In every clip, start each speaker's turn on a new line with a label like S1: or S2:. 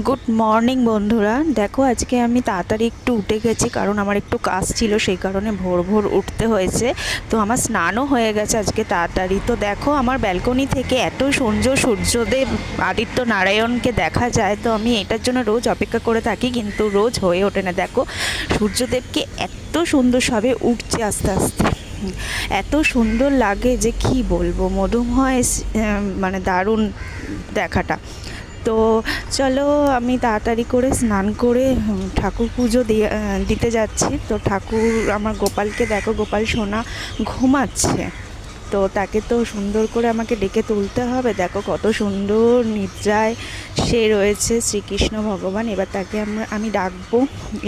S1: Good morning বন্ধুরা। দেখো আজকে আমি তাড়াতাড়ি একটু উঠে গেছি, কারণ আমার একটু কাজ ছিল, সেই কারণে ভোর ভোর উঠতে হয়েছে। তো আমার স্নানও হয়ে গেছে আজকে তাড়াতাড়ি। তো দেখো আমার ব্যালকনি থেকে এত সুন্দর সূর্যোদয় আদিত্য নারায়ণকে দেখা যায়। তো আমি এটার জন্য রোজ অপেক্ষা করে থাকি, কিন্তু রোজ হয়ে ওঠে না। দেখো সূর্যদেবকে এত সুন্দর সবে উঠছে আস্তে আস্তে, এত সুন্দর লাগে যে কি বলবো, মধুময় মানে দারুণ দেখাটা। তো চলো আমি তাড়াতাড়ি করে স্নান করে ঠাকুর পুজো দিতে যাচ্ছি। তো ঠাকুর আমার গোপালকে দেখো, গোপাল সোনা ঘুমাচ্ছে, তো তাকে তো সুন্দর করে আমাকে ডেকে তুলতে হবে। দেখো কত সুন্দর নিদ্রায় সে রয়েছে শ্রীকৃষ্ণ ভগবান। এবার তাকে আমি ডাকবো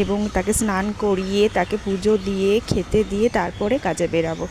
S1: এবং তাকে স্নান করিয়ে তাকে পুজো দিয়ে খেতে দিয়ে তারপরে কাজে বেরাবো।